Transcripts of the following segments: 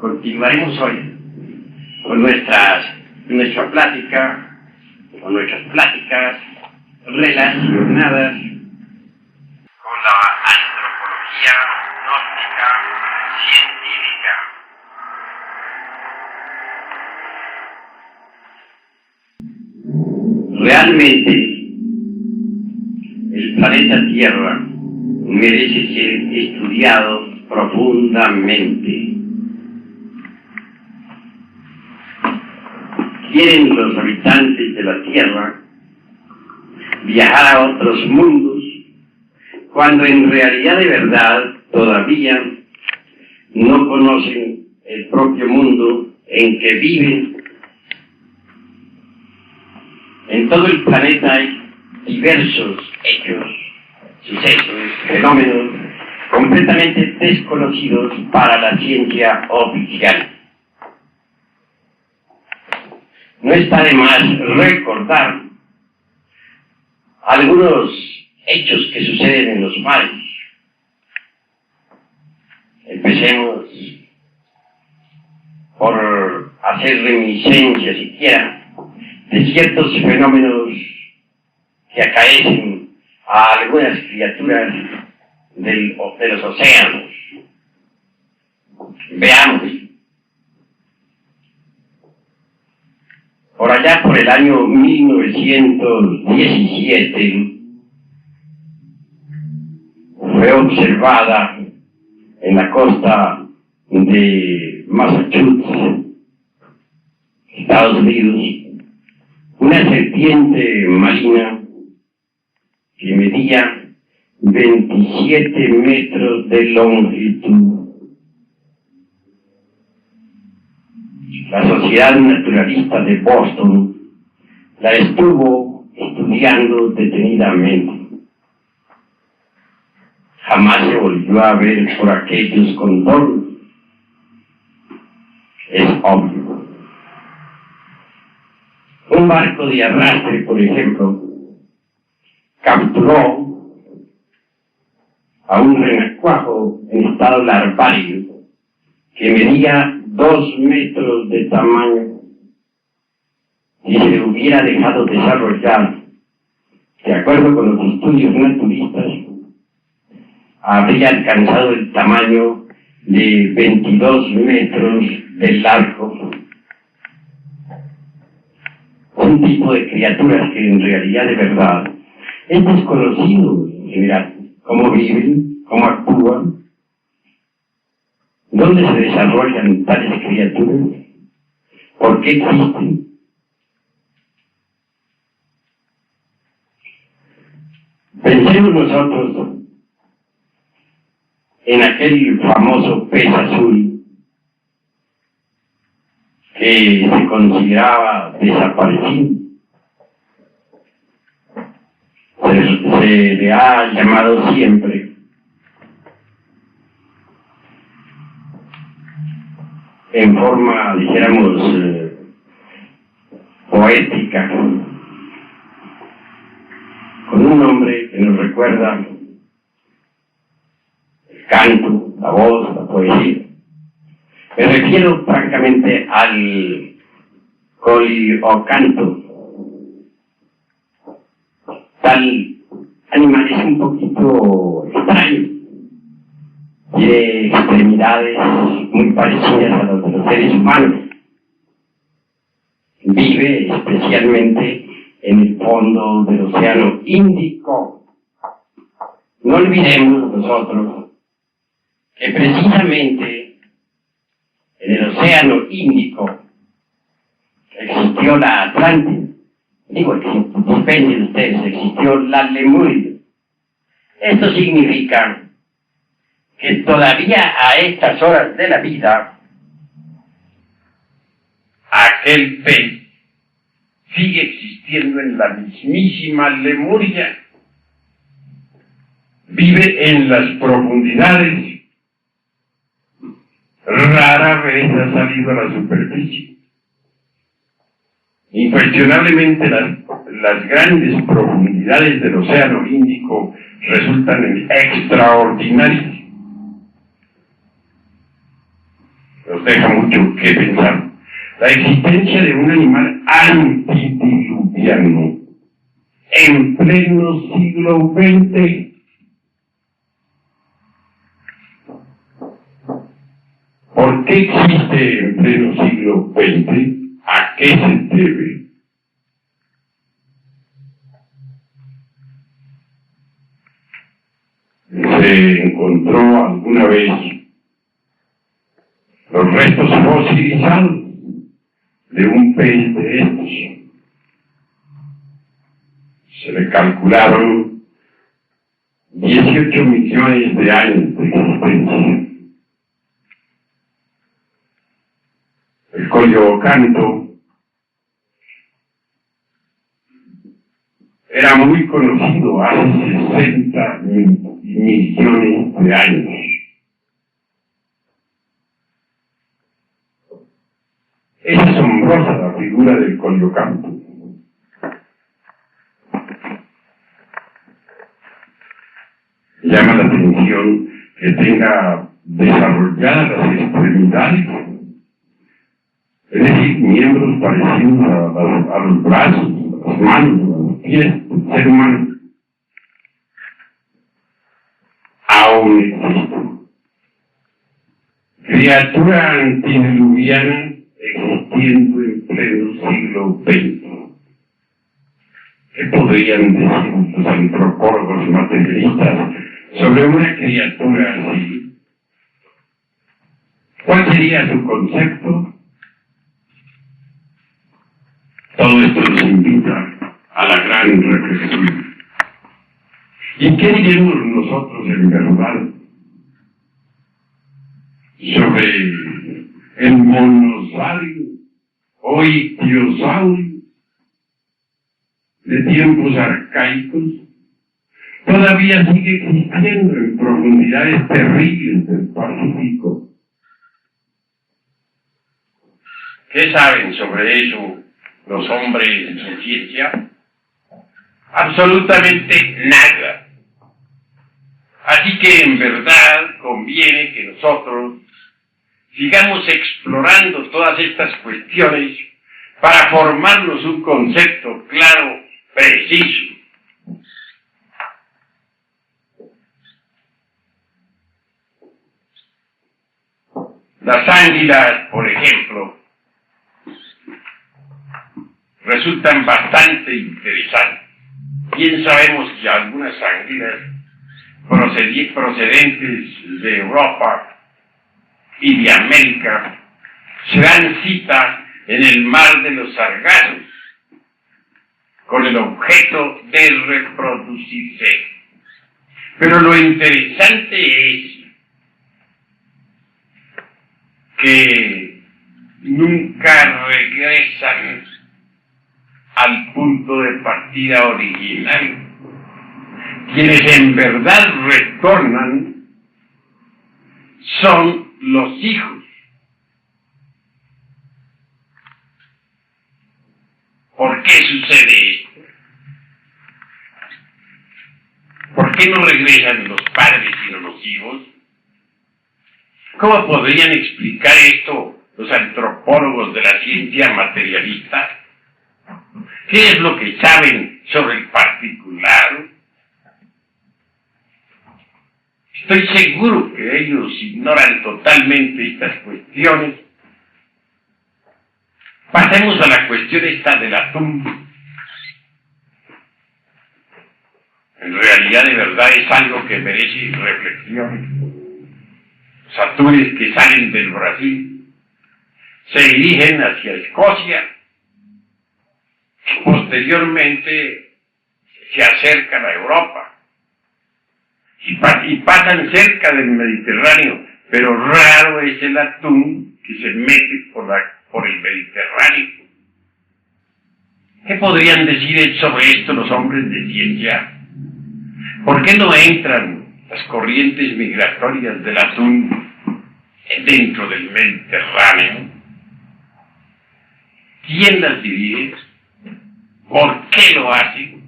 Continuaremos hoy con nuestras pláticas relacionadas con la antropología gnóstica científica. Realmente, el planeta Tierra merece ser estudiado profundamente. Quieren los habitantes de la Tierra viajar a otros mundos, cuando en realidad de verdad todavía no conocen el propio mundo en que viven. En todo el planeta hay diversos hechos, sucesos, fenómenos completamente desconocidos para la ciencia oficial. No está de más recordar algunos hechos que suceden en los mares. Empecemos por hacer reminiscencia siquiera de ciertos fenómenos que acaecen a algunas criaturas de los océanos. Veamos. Por allá por el año 1917 fue observada en la costa de Massachusetts, Estados Unidos, una serpiente marina que medía 27 metros de longitud. La Sociedad Naturalista de Boston la estuvo estudiando detenidamente. Jamás se volvió a ver por aquellos contornos. Es obvio. Un barco de arrastre, por ejemplo, capturó a un renacuajo en estado larvario que medía 2 metros de tamaño. Si se hubiera dejado desarrollar, de acuerdo con los estudios naturistas, habría alcanzado el tamaño de 22 metros de largo. Un tipo de criaturas que en realidad de verdad es desconocido en general. Cómo viven, cómo actúan, dónde se desarrollan tales criaturas, por qué existen. Pensemos nosotros en aquel famoso pez azul que se consideraba desaparecido. Se le ha llamado siempre en forma, dijéramos, poética, con un nombre que nos recuerda el canto, la voz, la poesía. Me refiero francamente al coliocanto. Tal animal es un poquito extraño. Tiene extremidades muy parecidas a las de los seres humanos. Vive especialmente en el fondo del Océano Índico. No olvidemos nosotros que precisamente en el Océano Índico existió la Atlántida. Depende de ustedes, existió la Lemuria. Esto significa que todavía a estas horas de la vida, aquel pez sigue existiendo en la mismísima Lemuria. Vive en las profundidades. Rara vez ha salido a la superficie. Incuestionablemente las grandes profundidades del Océano Índico resultan extraordinarias. nos deja mucho que pensar. La existencia de un animal antediluviano en pleno siglo XX. ¿Por qué existe en pleno siglo XX? ¿A qué se debe? Se encontró alguna vez los restos fosilizados de un pez de estos. Se le calcularon 18 millones de años de existencia. El Coyoacanto era muy conocido hace 60 millones de años. Es asombrosa la figura del Coyoacanto. Llama la atención que tenga desarrolladas las extremidades, es decir, miembros parecidos a los brazos, a las manos, a los pies del ser humano. Aún existe. Criatura antediluviana existiendo en pleno siglo XX. ¿Qué podrían decir los antropólogos materialistas sobre una criatura así? ¿Cuál sería su concepto? Todo esto nos invita a la gran reflexión. ¿Y qué diremos nosotros en verdad sobre el monosaurio o ictiosaurio de tiempos arcaicos? Todavía sigue existiendo en profundidades terribles del Pacífico. ¿Qué saben sobre eso los hombres de ciencia? Absolutamente nada. Así que en verdad conviene que nosotros sigamos explorando todas estas cuestiones para formarnos un concepto claro, preciso. Las ánguilas, por ejemplo, resultan bastante interesantes. Bien sabemos que algunas ánguilas procedentes de Europa y de América se dan cita en el mar de los Sargazos con el objeto de reproducirse. Pero lo interesante es que nunca regresan al punto de partida original. Quienes en verdad retornan son los hijos. ¿Por qué sucede esto? ¿Por qué no regresan los padres sino los hijos? ¿Cómo podrían explicar esto los antropólogos de la ciencia materialista? ¿Qué es lo que saben sobre el particular? Estoy seguro que ellos ignoran totalmente estas cuestiones. Pasemos a la cuestión esta del atún. En realidad, de verdad, es algo que merece reflexión. Los atunes que salen del Brasil se dirigen hacia Escocia, posteriormente se acercan a Europa y pasan cerca del Mediterráneo, pero raro es el atún que se mete por el Mediterráneo. ¿Qué podrían decir sobre esto los hombres de ciencia? ¿Por qué no entran las corrientes migratorias del atún dentro del Mediterráneo? ¿Quién las dirige? ¿Por qué lo hacen?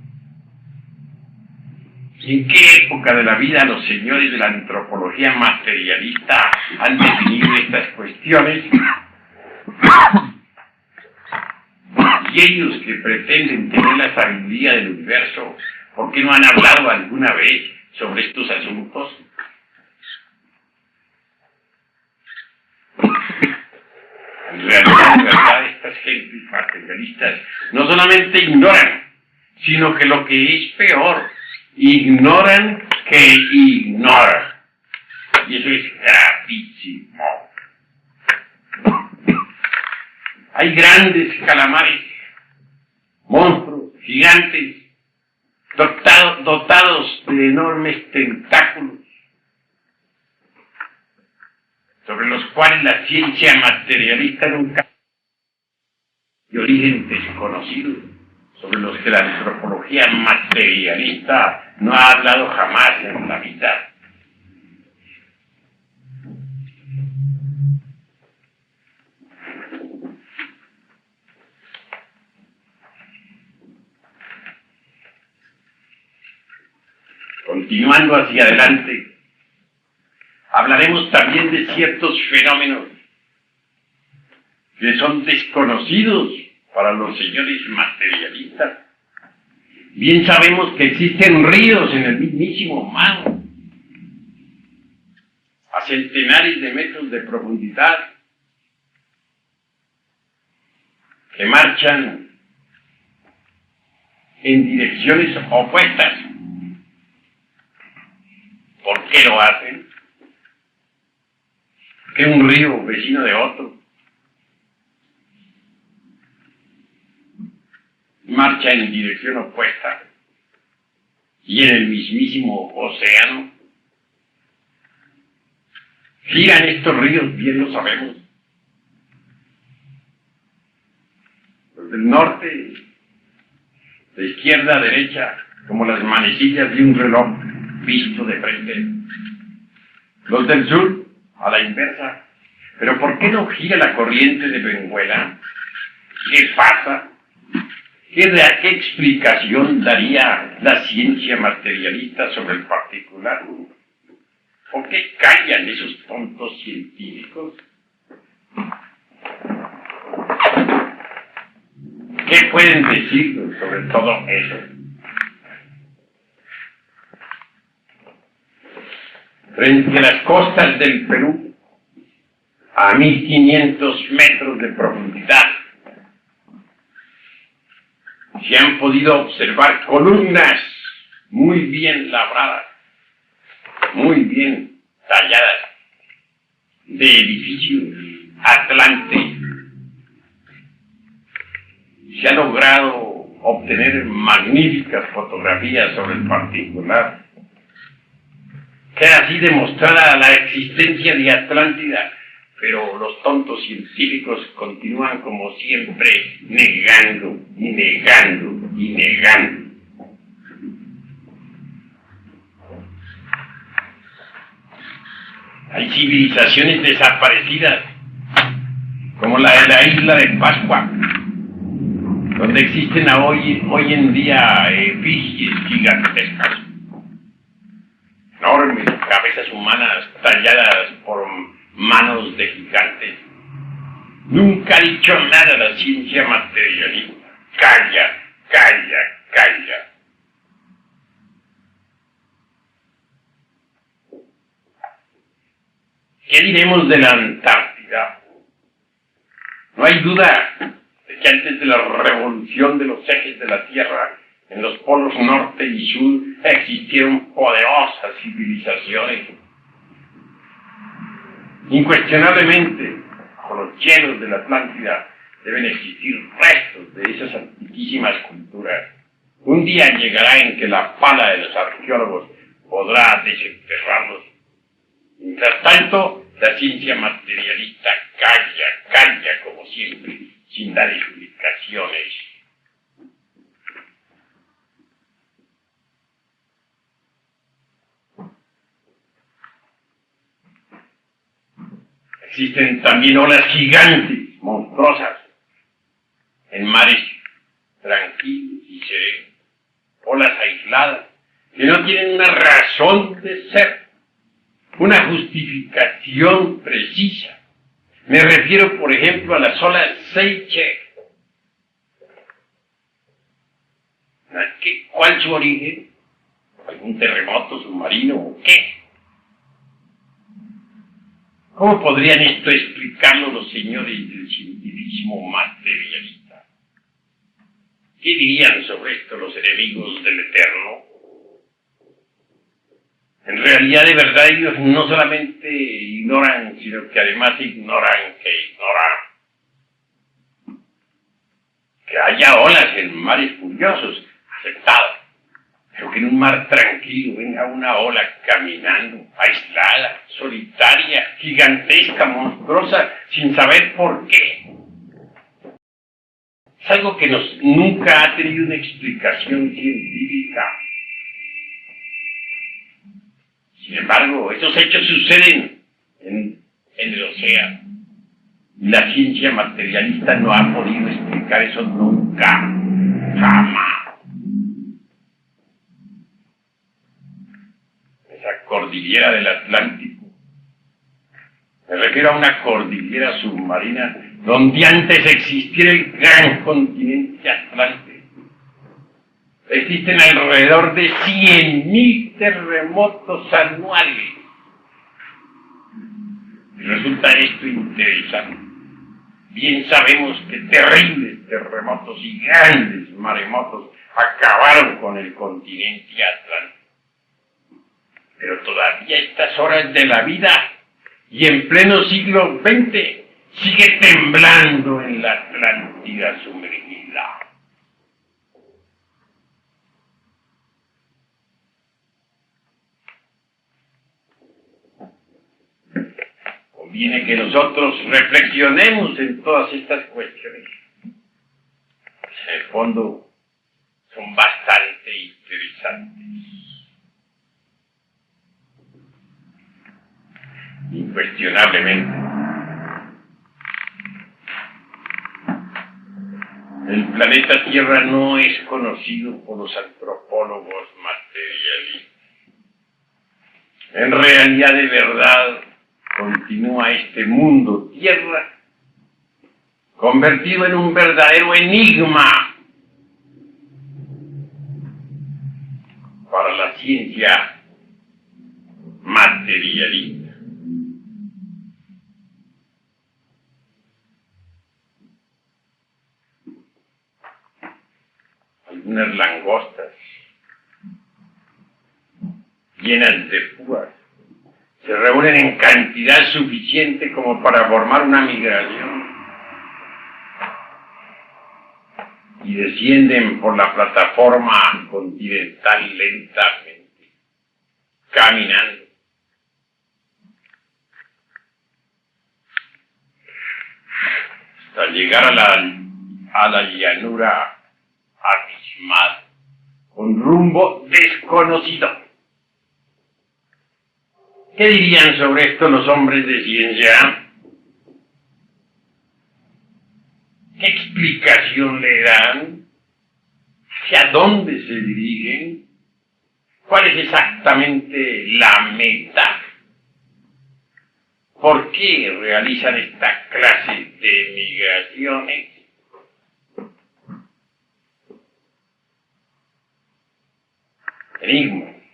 ¿En qué época de la vida los señores de la antropología materialista han definido estas cuestiones? Y ellos que pretenden tener la sabiduría del universo, ¿por qué no han hablado alguna vez sobre estos asuntos? En realidad, estas gentes materialistas no solamente ignoran, sino que lo que es peor, ignoran que ignoran. Y eso es gravísimo. Hay grandes calamares, monstruos, gigantes, dotados de enormes tentáculos, sobre los cuales la ciencia materialista nunca, de origen desconocido, sobre los que la antropología materialista no ha hablado jamás en la vida. Continuando hacia adelante, hablaremos también de ciertos fenómenos que son desconocidos para los señores materialistas. Bien sabemos que existen ríos en el mismísimo mar, a centenares de metros de profundidad, que marchan en direcciones opuestas. ¿Por qué lo hacen? Que un río vecino de otro marcha en dirección opuesta y en el mismísimo océano. Giran estos ríos, bien lo sabemos. Los del norte, de izquierda a derecha, como las manecillas de un reloj visto de frente. Los del sur, a la inversa. Pero ¿por qué no gira la corriente de Benguela? ¿Qué pasa? ¿Qué explicación daría la ciencia materialista sobre el particular? ¿Por qué callan esos tontos científicos? ¿Qué pueden decir sobre todo eso? Frente a las costas del Perú, a 1500 metros de profundidad, se han podido observar columnas muy bien labradas, muy bien talladas, de edificios atlantes. Se ha logrado obtener magníficas fotografías sobre el particular. Queda así demostrada la existencia de Atlántida, pero los tontos científicos continúan como siempre negando y negando y negando. Hay civilizaciones desaparecidas, como la de la isla de Pascua, donde existen hoy en día efigies gigantescas, enormes cabezas humanas talladas por manos de gigantes. Nunca ha dicho nada la ciencia materialista. Calla, calla, calla. ¿Qué diremos de la Antártida? No hay duda de que antes de la revolución de los ejes de la Tierra, en los polos norte y sur existieron poderosas civilizaciones. Incuestionablemente, bajo los hielos de la Atlántida deben existir restos de esas antiquísimas culturas. Un día llegará en que la pala de los arqueólogos podrá desenterrarlos. Mientras tanto, la ciencia materialista calla como siempre, sin dar explicaciones. Existen también olas gigantes, monstruosas, en mares tranquilos y serenos, olas aisladas, que no tienen una razón de ser, una justificación precisa. Me refiero, por ejemplo, a las olas Seychelles. ¿Cuál su origen? ¿Algún terremoto submarino o qué? ¿Cómo podrían esto explicarlo los señores del cientificismo materialista? ¿Qué dirían sobre esto los enemigos del Eterno? En realidad, de verdad, ellos no solamente ignoran, sino que además ignoran que ignoran. Que haya olas en mares furiosos, aceptado. Pero que en un mar tranquilo venga una ola caminando, aislada, solitaria, gigantesca, monstruosa, sin saber por qué. Es algo que nunca ha tenido una explicación científica. Sin embargo, esos hechos suceden en el océano. Y la ciencia materialista no ha podido explicar eso nunca, jamás. Esa cordillera del Atlántico, me refiero a una cordillera submarina donde antes existiera el gran continente Atlántico. Existen alrededor de 100.000 terremotos anuales. Y resulta esto interesante. Bien sabemos que terribles terremotos y grandes maremotos acabaron con el continente Atlántico. Pero todavía a estas horas de la vida y en pleno siglo XX sigue temblando en la Atlántida sumergida. Conviene que nosotros reflexionemos en todas estas cuestiones. En el fondo son bastante interesantes. Incuestionablemente, el planeta Tierra no es conocido por los antropólogos materialistas. En realidad, de verdad, continúa este mundo Tierra convertido en un verdadero enigma para la ciencia materialista. Algunas langostas llenas de púas se reúnen en cantidad suficiente como para formar una migración y descienden por la plataforma continental lentamente, caminando. Hasta llegar a la llanura abismal, con rumbo desconocido. ¿Qué dirían sobre esto los hombres de ciencia? ¿Qué explicación le dan? ¿Hacia dónde se dirigen? ¿Cuál es exactamente la meta? ¿Por qué realizan esta clase de migraciones?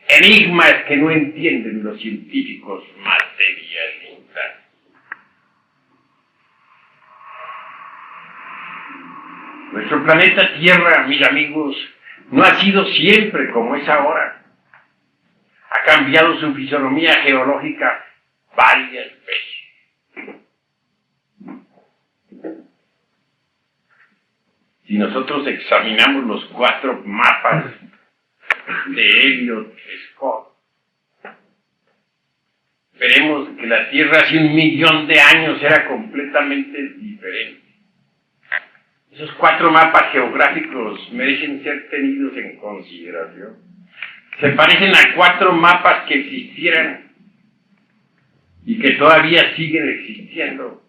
Enigmas que no entienden los científicos materialistas. Nuestro planeta Tierra, mis amigos, no ha sido siempre como es ahora. Ha cambiado su fisonomía geológica varias veces. Si nosotros examinamos los 4 mapas de Elliot Scott, veremos que la Tierra hace 1.000.000 de años era completamente diferente. Esos 4 mapas geográficos merecen ser tenidos en consideración. Se parecen a 4 mapas que existieran y que todavía siguen existiendo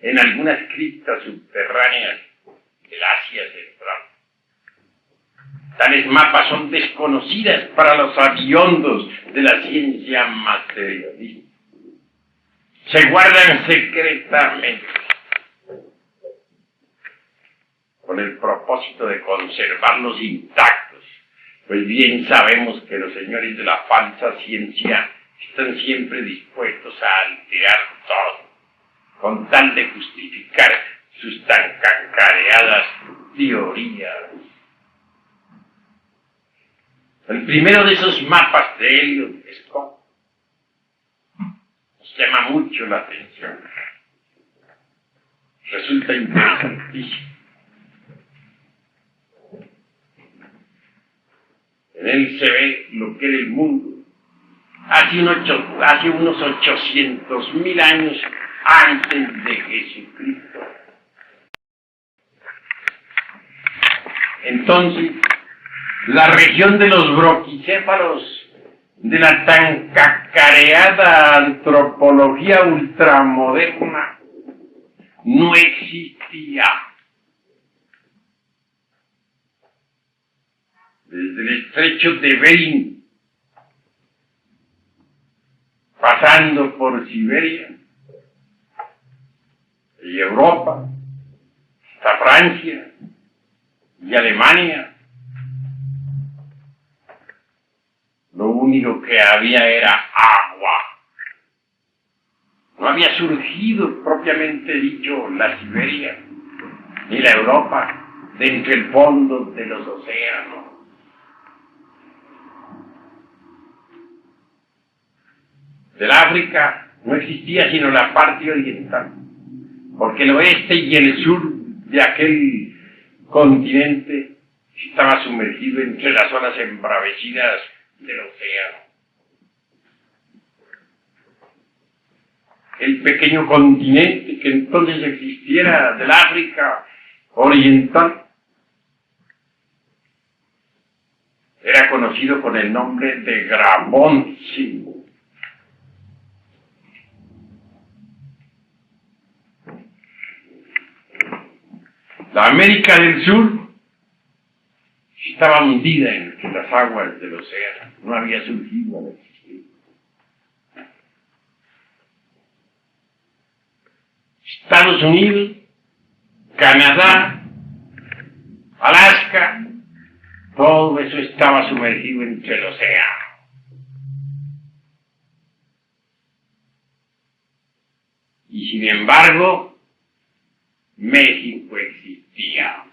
en algunas criptas subterráneas del Asia Central. Tales mapas son desconocidas para los sabiondos de la ciencia materialista. Se guardan secretamente con el propósito de conservarlos intactos, pues bien sabemos que los señores de la falsa ciencia están siempre dispuestos a alterar todo, con tal de justificar sus tan cacareadas teorías. El primero de esos mapas de Elliot Scott nos llama mucho la atención. Resulta interesantísimo. En él se ve lo que era el mundo hace unos 800,000 años antes de Jesucristo. Entonces, la región de los broquicéfalos de la tan cacareada antropología ultramoderna no existía. Desde el estrecho de Bering, pasando por Siberia y Europa, hasta Francia y Alemania, lo único que había era agua. No había surgido propiamente dicho la Siberia ni la Europa de entre el fondo de los océanos. Del África no existía sino la parte oriental, porque el oeste y el sur de aquel continente estaba sumergido entre las olas embravecidas del océano. El pequeño continente que entonces existiera del África oriental era conocido con el nombre de Grabontzi. La América del Sur estaba hundida entre las aguas del océano, no había surgido al existir. Estados Unidos, Canadá, Alaska, todo eso estaba sumergido entre el océano. Y sin embargo, México existía.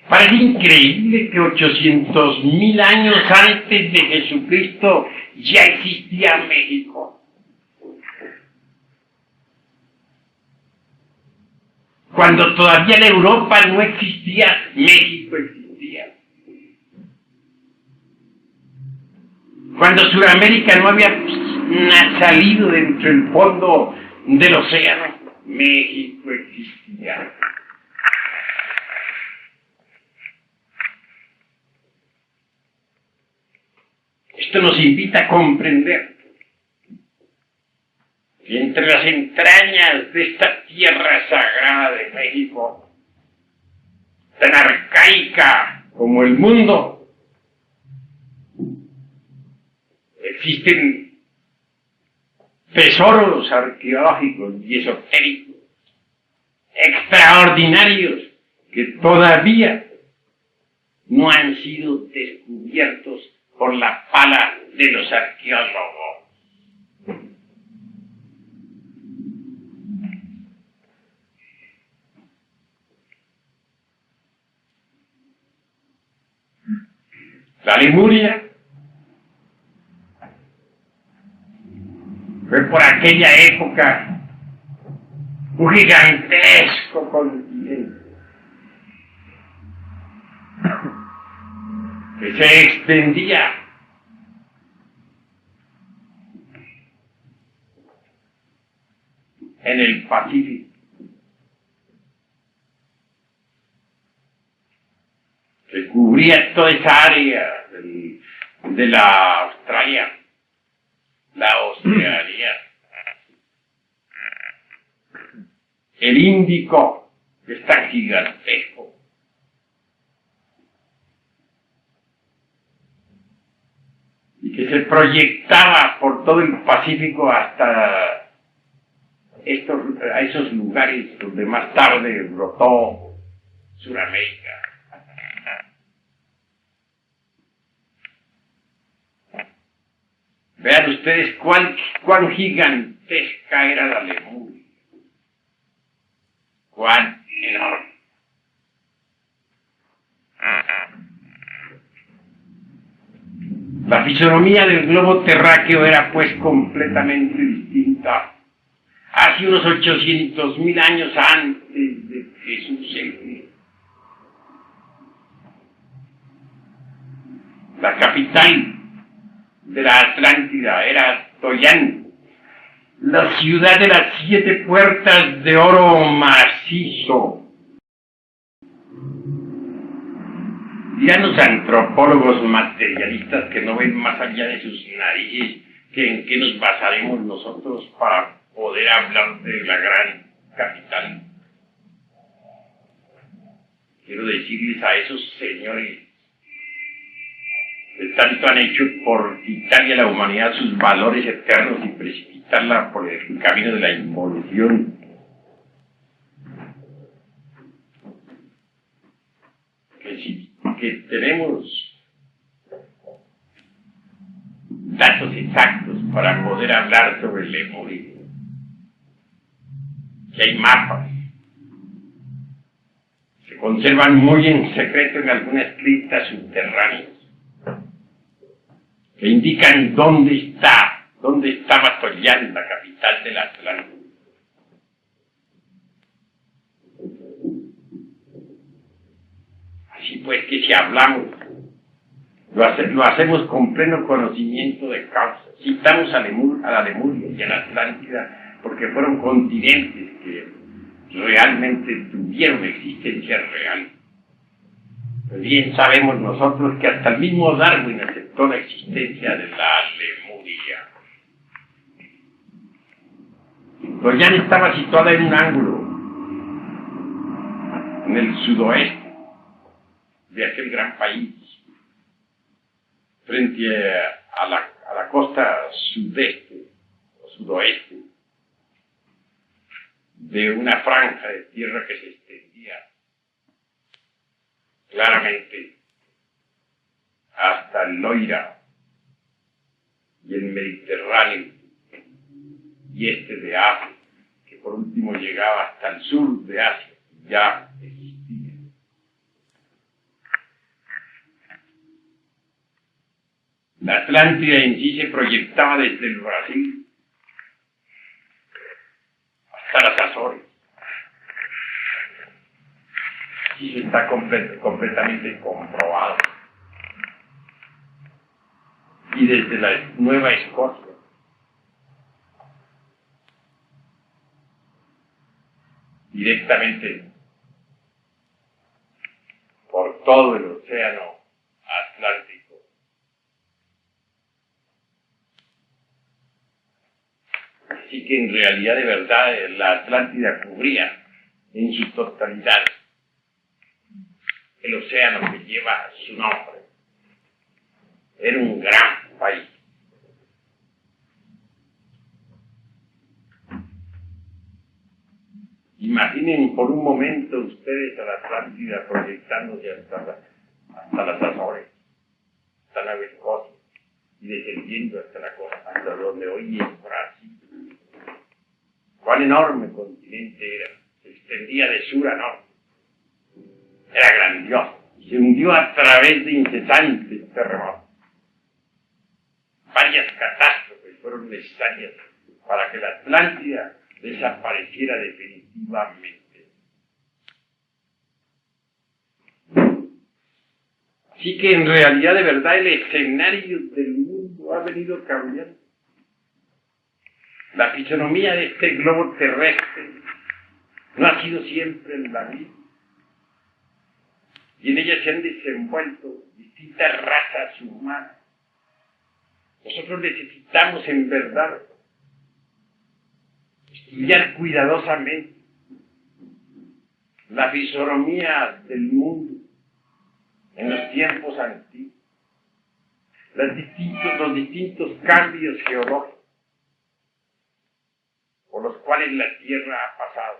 Parece increíble que 800,000 años antes de Jesucristo ya existía México. Cuando todavía en Europa no existía, México existía. Cuando Sudamérica no había salido de entre el fondo del océano, México existía. Esto nos invita a comprender que entre las entrañas de esta tierra sagrada de México, tan arcaica como el mundo, existen tesoros arqueológicos y esotéricos extraordinarios que todavía no han sido descubiertos por la pala de los arqueólogos. La Lemuria fue por aquella época un gigantesco continente que se extendía en el Pacífico, que cubría toda esa área de la Australia, el Índico, que es tan gigantesco, que se proyectaba por todo el Pacífico hasta a esos lugares donde más tarde brotó Sudamérica. Vean ustedes cuán gigantesca era la Lemuria, cuán enorme. La fisonomía del globo terráqueo era pues completamente distinta. Hace unos 800,000 años antes de Jesús. La capital de la Atlántida era Toyán, la ciudad de las 7 puertas de oro macizo. Dirán los antropólogos materialistas que no ven más allá de sus narices que en qué nos basaremos nosotros para poder hablar de la gran capital. Quiero decirles a esos señores que tanto han hecho por quitarle a la humanidad sus valores eternos y precipitarla por el camino de la involución, que tenemos datos exactos para poder hablar sobre Lemuria, que hay mapas, se conservan muy en secreto en algunas criptas subterráneas, que indican dónde estaba Toyán, la capital del Atlántico. Así pues que si hablamos, lo hacemos con pleno conocimiento de causa. Citamos a la Lemuria y a la Atlántida porque fueron continentes que realmente tuvieron existencia real. Pues bien sabemos nosotros que hasta el mismo Darwin aceptó la existencia de la Lemuria. Toyán estaba situada en un ángulo, en el sudoeste de aquel gran país, frente a la costa sudeste o sudoeste de una franja de tierra que se extendía claramente hasta el Loira y el Mediterráneo y este de Asia, que por último llegaba hasta el sur de Asia, ya existía. La Atlántida en sí se proyectaba desde el Brasil hasta las Azores. Y eso está completamente comprobado. Y desde la Nueva Escocia directamente por todo el océano Atlántico. Así que en realidad de verdad la Atlántida cubría en su totalidad el océano que lleva su nombre. Era un gran país. Imaginen por un momento ustedes a la Atlántida proyectándose hasta las Azores, hasta Nueva Escocia, y descendiendo hasta la costa, hasta donde hoy es Brasil. Cuán enorme continente era, se extendía de sur a norte. Era grandioso, se hundió a través de incesantes terremotos. Varias catástrofes fueron necesarias para que la Atlántida desapareciera definitivamente. Así que en realidad de verdad el escenario del mundo ha venido cambiando. La fisonomía de este globo terrestre no ha sido siempre la misma. Y en ella se han desenvuelto distintas razas humanas. Nosotros necesitamos en verdad estudiar cuidadosamente la fisonomía del mundo en los tiempos antiguos, los distintos cambios geológicos por los cuales la Tierra ha pasado.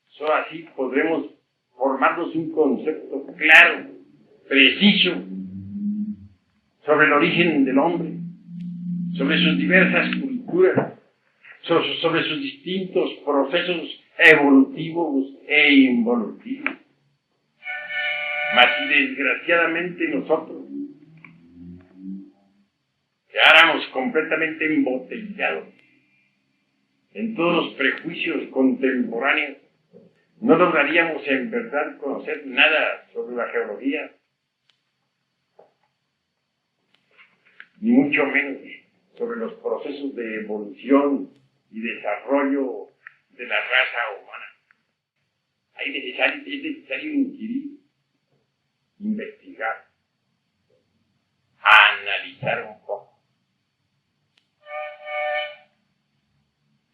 Solo así podremos formarnos un concepto claro, preciso, sobre el origen del hombre, sobre sus diversas culturas, sobre sus distintos procesos evolutivos e involutivos. Mas si desgraciadamente nosotros quedáramos completamente embotellados en todos los prejuicios contemporáneos, no lograríamos en verdad conocer nada sobre la geología, ni mucho menos sobre los procesos de evolución y desarrollo de la raza humana. Es necesario inquirir, investigar, analizar un poco.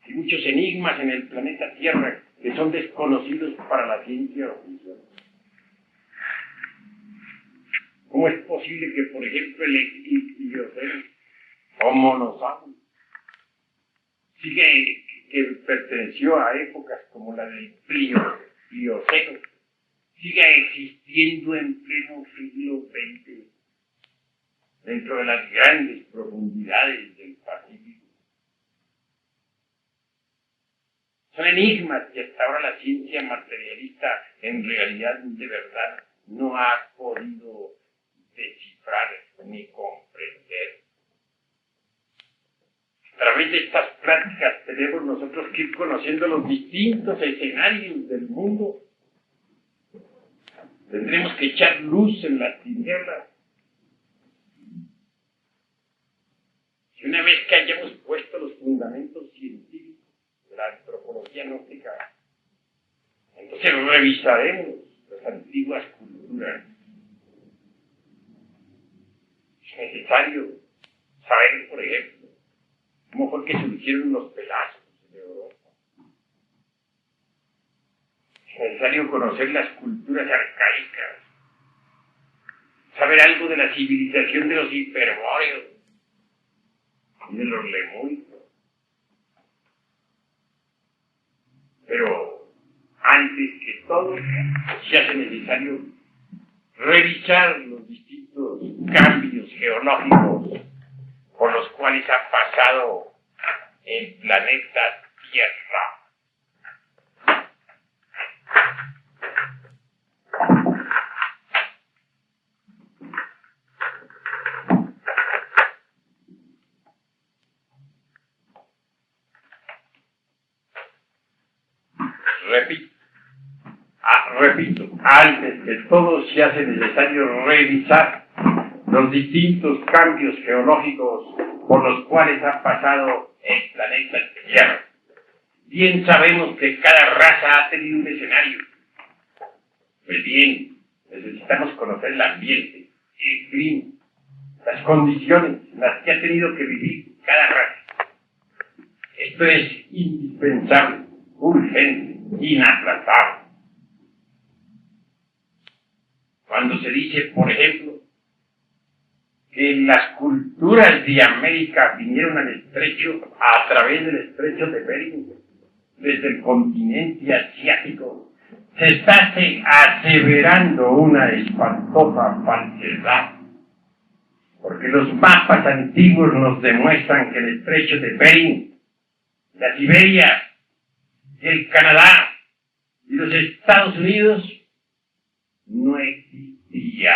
Hay muchos enigmas en el planeta Tierra que son desconocidos para la ciencia oficial. ¿Cómo es posible que, por ejemplo, el Ilioceno o Monosaurus, que perteneció a épocas como la del Plioceno, siga existiendo en pleno siglo XX dentro de las grandes profundidades del Pacífico? Son enigmas que hasta ahora la ciencia materialista en realidad de verdad no ha podido descifrar ni comprender. A través de estas pláticas tenemos nosotros que ir conociendo los distintos escenarios del mundo. Tendremos que echar luz en las tinieblas. Y una vez que hayamos puesto los fundamentos científicos de la antropología gnóstica, entonces revisaremos las antiguas culturas. Es necesario saber, por ejemplo, cómo fue que surgieron los pelasgos en Europa. Es necesario conocer las culturas arcaicas, saber algo de la civilización de los hiperbóreos y de los lemúricos. Pero antes que todo, se hace necesario revisar los distintos cambios geológicos por los cuales ha pasado el planeta Tierra. Repito, antes que todo se hace necesario revisar los distintos cambios geológicos por los cuales ha pasado el planeta Tierra. Bien sabemos que cada raza ha tenido un escenario. Pues bien, necesitamos conocer el ambiente, el clima, las condiciones en las que ha tenido que vivir cada raza. Esto es indispensable, urgente, inaplazable. Cuando se dice, por ejemplo, que las culturas de América vinieron al estrecho a través del estrecho de Bering, desde el continente asiático, se está aseverando una espantosa falsedad, porque los mapas antiguos nos demuestran que el estrecho de Bering, la Siberia, el Canadá y los Estados Unidos no existían.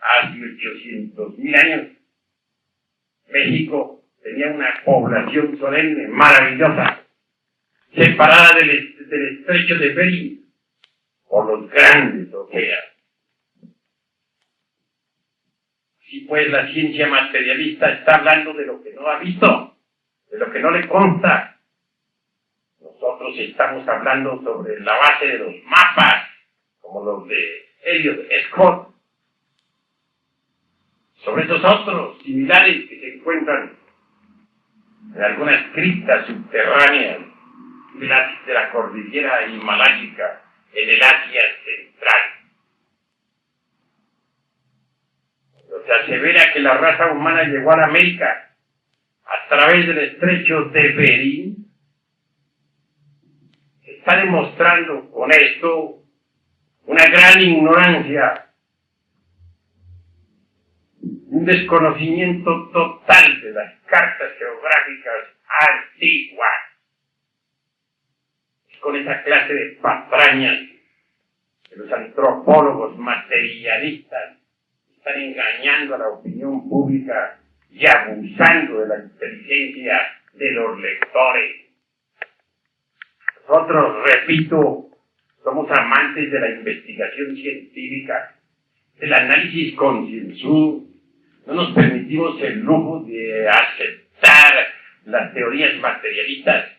Hace 800.000 años, México tenía una población solemne, maravillosa, separada del estrecho de Bering por los grandes océanos. Sí, pues la ciencia materialista está hablando de lo que no ha visto, de lo que no le consta. Nosotros estamos hablando sobre la base de los mapas, como los de Elliot Scott, sobre esos otros similares que se encuentran en algunas criptas subterráneas de la cordillera himaláyica en el Asia Central. Se asevera que la raza humana llegó a la América a través del estrecho de Bering. Se está demostrando con esto una gran ignorancia, un desconocimiento total de las cartas geográficas antiguas. Es con esa clase de patrañas que los antropólogos materialistas están engañando a la opinión pública y abusando de la inteligencia de los lectores. Nosotros, repito, somos amantes de la investigación científica, del análisis concienzudo. No nos permitimos el lujo de aceptar las teorías materialistas,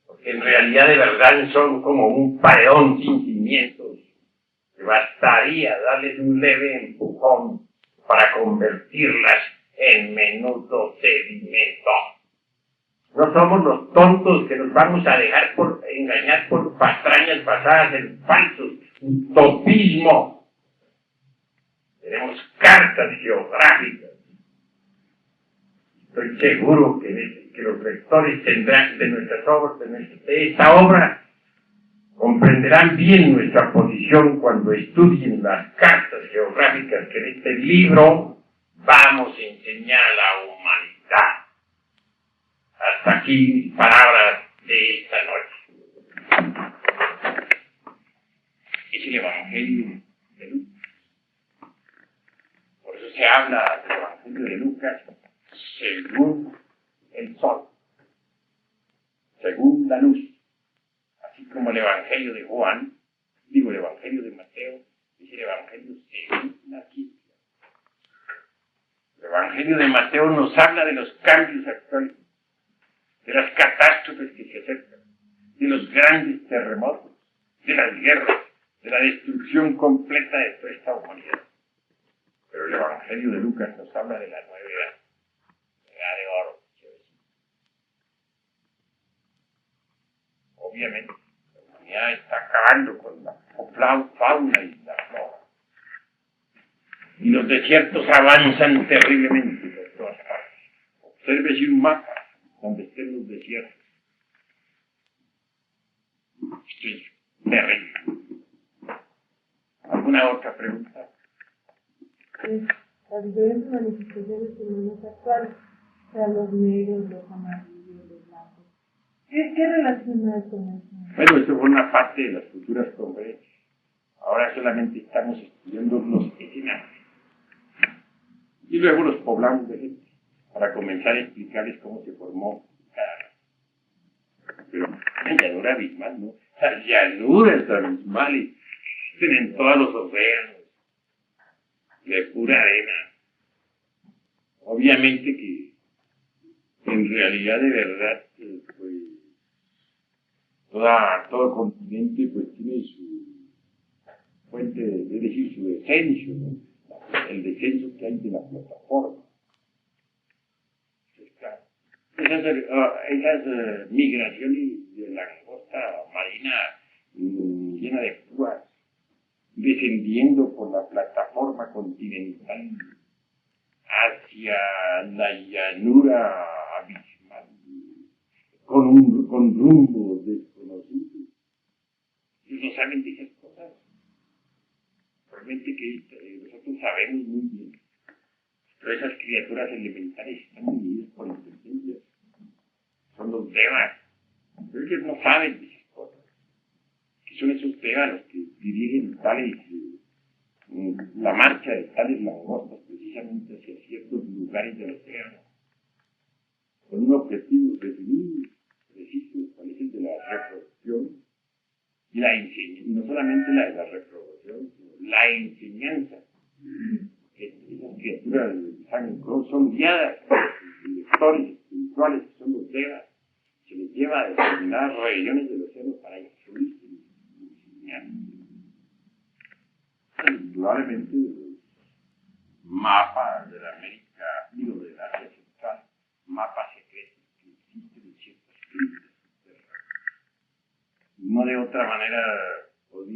porque en realidad de verdad son como un paredón sin cimientos, que bastaría darles un leve empujón para convertirlas en menudo sedimento. No somos los tontos que nos vamos a dejar engañar por patrañas basadas en falsos utopismos. Tenemos cartas geográficas. Estoy seguro que los lectores tendrán de nuestras obras, de esta obra, comprenderán bien nuestra posición cuando estudien las cartas geográficas que en este libro vamos a enseñar a la humanidad. Hasta aquí mis palabras de esta noche. Es el Evangelio de Lucas. Por eso se habla del Evangelio de Lucas según el sol, según la luz. Así como el Evangelio de Juan, el Evangelio de Mateo, es el Evangelio según la ciencia. El Evangelio de Mateo nos habla de los cambios actuales, de las catástrofes que se acercan, de los grandes terremotos, de las guerras, de la destrucción completa de toda esta humanidad. Pero el Evangelio de Lucas nos habla de la nueva edad, la edad de oro. Obviamente, la humanidad está acabando con la fauna y la flora. Y los desiertos avanzan terriblemente por todas partes. Obsérvese un mapa donde estén los desiertos. Esto es terrible. ¿Alguna otra pregunta? Las diferentes manifestaciones humanas actuales, o sea, los negros, los amarillos, los blancos. ¿Qué relación hay con eso? Bueno, esto fue una parte de las futuras conferencias. Ahora solamente estamos estudiando los escenarios. Y luego los poblamos de gente, para comenzar a explicarles cómo se formó cada raza. Pero una llanura abismal, ¿no? Las llanuras abismales tienen todos los océanos de pura arena. Obviamente que en realidad de verdad pues todo continente pues tiene su fuente, es decir, su descenso, ¿no? El descenso que hay de la plataforma. Pues, claro, esas migraciones de la langosta marina llena de púas, descendiendo por la plataforma continental hacia la llanura abismal, con rumbos desconocidos. Ellos no saben de esas cosas. Realmente que nosotros sabemos muy bien. Pero esas criaturas elementales están unidas por inteligencia. Son los devas. Pero ellos no saben de esas cosas. Que son esos devas los que dirigen tales, la marcha de tales langostas precisamente hacia ciertos lugares del océano. Con un objetivo definido, preciso, cuál es el de la reproducción y la enseñanza. No solamente la de la reproducción, sino la enseñanza. Esas criaturas son guiadas por los lectores espirituales que son los devas. Se les lleva a determinadas regiones del océano para instruirse y enseñar. Indudablemente los mapas de la América y los de la Asia Central, mapas secretos que existen en ciertas criptas. No de otra manera podría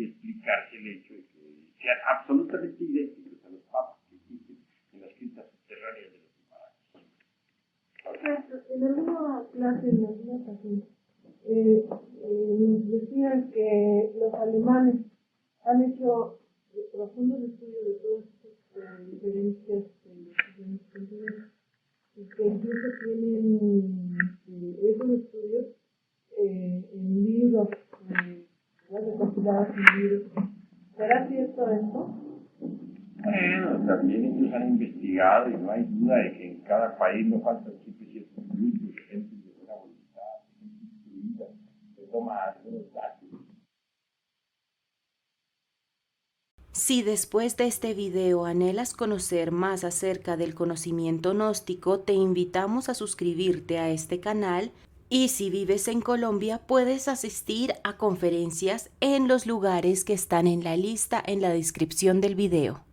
verificarse el hecho de que sean absolutamente idénticos a los papas que existen en las criptas subterráneas de los Himalayas. En alguna clase, en alguna ocasión, nos decían que los alemanes han hecho profundos estudios de todas estas diferencias en los diferentes continentes y que incluso tienen esos estudios en libros, recopilados en libros. ¿Será cierto esto? Bueno, también ellos han investigado y no hay duda de que en cada país no faltan siempre ciertos grupos, gente de buena voluntad, gente instruida, que toma algunos datos. Si después de este video anhelas conocer más acerca del conocimiento gnóstico, te invitamos a suscribirte a este canal y si vives en Colombia puedes asistir a conferencias en los lugares que están en la lista en la descripción del video.